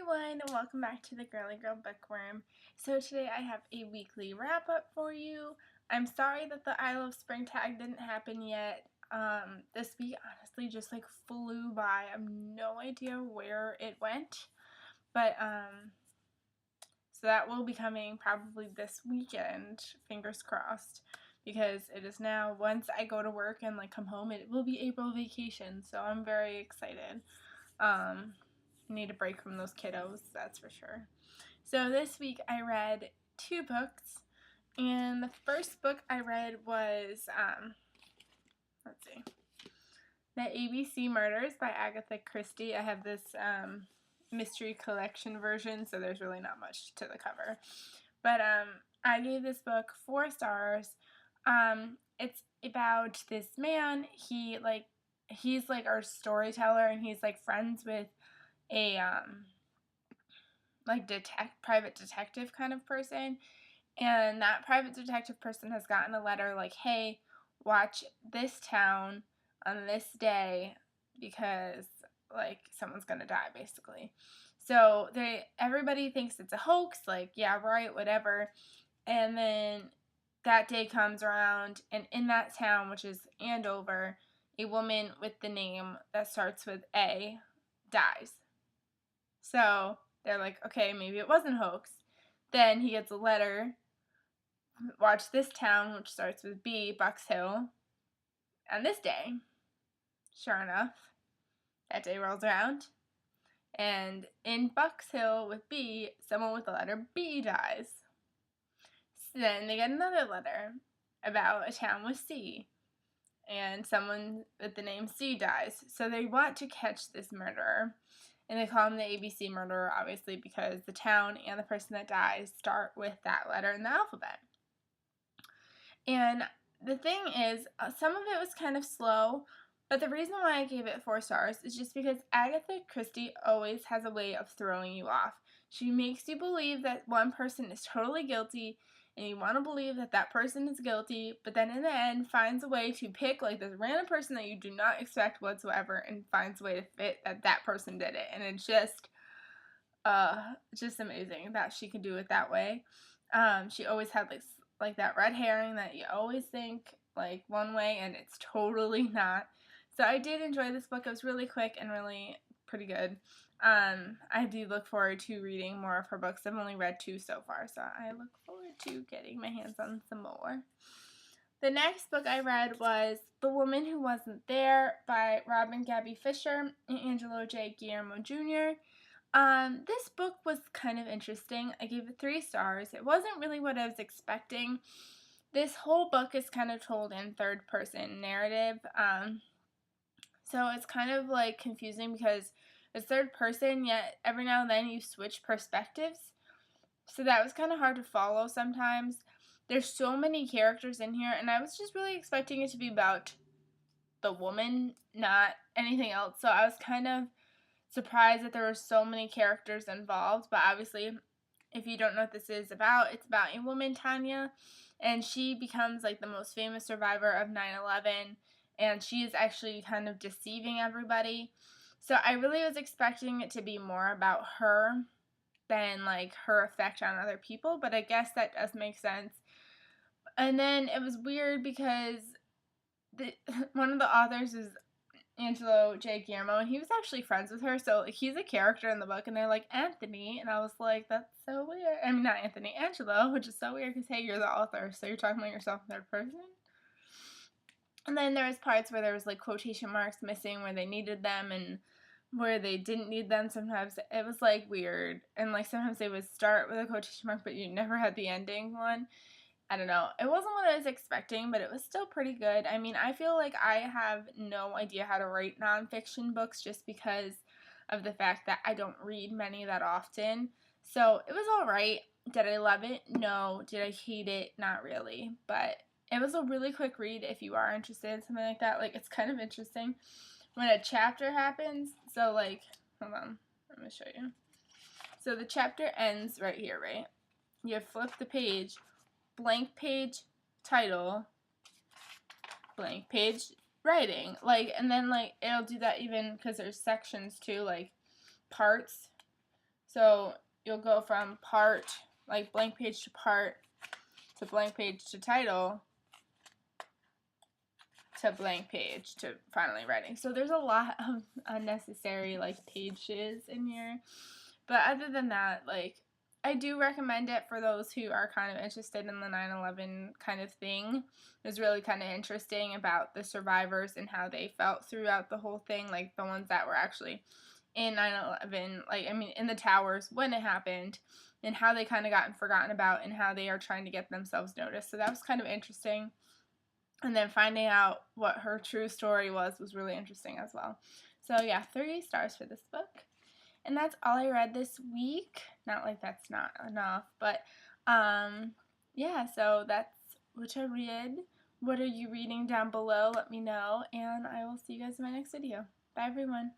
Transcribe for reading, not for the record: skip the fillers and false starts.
everyone, and welcome back to the Girly Girl Bookworm. So today I have a weekly wrap-up for you. I'm sorry that the I Love Spring tag didn't happen yet. This week honestly just flew by. I have no idea where it went. But so that will be coming probably this weekend, fingers crossed. Because it is now, once I go to work and come home, it will be April vacation, so I'm very excited. Need a break from those kiddos, that's for sure. So this week I read 2 books, and the first book I read was, let's see, The A.B.C. Murders by Agatha Christie. I have this mystery collection version, so there's really not much to the cover. But I gave this book 4 stars. It's about this man. He's our storyteller, and he's friends with a private detective kind of person, and that private detective person has gotten a letter hey, watch this town on this day because someone's gonna die, basically. So everybody thinks it's a hoax, yeah, right, whatever. And then that day comes around, and in that town, which is Andover, a woman with the name that starts with A dies. So they're okay, maybe it wasn't a hoax. Then he gets a letter, watch this town, which starts with B, Bucks Hill, on this day. Sure enough, that day rolls around, and in Bucks Hill with B, someone with the letter B dies. So then they get another letter about a town with C, and someone with the name C dies. So they want to catch this murderer. And they call him the A.B.C. murderer, obviously, because the town and the person that dies start with that letter in the alphabet. And the thing is, some of it was kind of slow, but the reason why I gave it 4 stars is just because Agatha Christie always has a way of throwing you off. She makes you believe that one person is totally guilty, and you want to believe that that person is guilty, but then in the end finds a way to pick this random person that you do not expect whatsoever and finds a way to fit that person did it. And it's just amazing that she can do it that way. She always had that red herring that you always think one way and it's totally not. So I did enjoy this book. It was really quick and really pretty good. I do look forward to reading more of her books. I've only read 2 so far, so I look forward to getting my hands on some more. The next book I read was The Woman Who Wasn't There by Robin Gaby Fisher and Angelo J Guglielmo Jr. This book was kind of interesting. I gave it 3 stars. It wasn't really what I was expecting. This whole book is kind of told in third-person narrative, so it's kind of confusing because it's third person, yet every now and then you switch perspectives. So that was kind of hard to follow sometimes. There's so many characters in here, and I was just really expecting it to be about the woman, not anything else. So I was kind of surprised that there were so many characters involved. But obviously, if you don't know what this is about, it's about a woman, Tanya, and she becomes the most famous survivor of 9/11, and she is actually kind of deceiving everybody. So I really was expecting it to be more about her than her effect on other people, but I guess that does make sense. And then it was weird because one of the authors is Angelo J Guglielmo, and he was actually friends with her, so he's a character in the book, and they're Anthony, and I was that's so weird. I mean, not Anthony, Angelo, which is so weird because, hey, you're the author, so you're talking about yourself in third person. And then there was parts where there was quotation marks missing where they needed them and where they didn't need them. Sometimes it was weird, and sometimes they would start with a quotation mark, but you never had the ending one. I don't know. It wasn't what I was expecting, but it was still pretty good. I mean, I feel I have no idea how to write nonfiction books just because of the fact that I don't read many that often. So it was alright. Did I love it? No. Did I hate it? Not really. But it was a really quick read if you are interested in something like that. It's kind of interesting when a chapter happens. So, hold on. Let me show you. So the chapter ends right here, right? You flip the page. Blank page title, blank page writing, and then it'll do that even because there's sections too, parts. So you'll go from part, like blank page to part, to blank page to title, to blank page to finally writing. So there's a lot of unnecessary like pages in here. But other than that, like, I do recommend it for those who are kind of interested in the 9/11 kind of thing. It was really kind of interesting about the survivors and how they felt throughout the whole thing, like the ones that were actually in 9/11, like, I mean, in the towers when it happened, and how they kind of gotten forgotten about and how they are trying to get themselves noticed. So that was kind of interesting. And then finding out what her true story was really interesting as well. So yeah, 3 stars for this book. And that's all I read this week. Not like that's not enough, but yeah, so that's what I read. What are you reading down below? Let me know, and I will see you guys in my next video. Bye, everyone.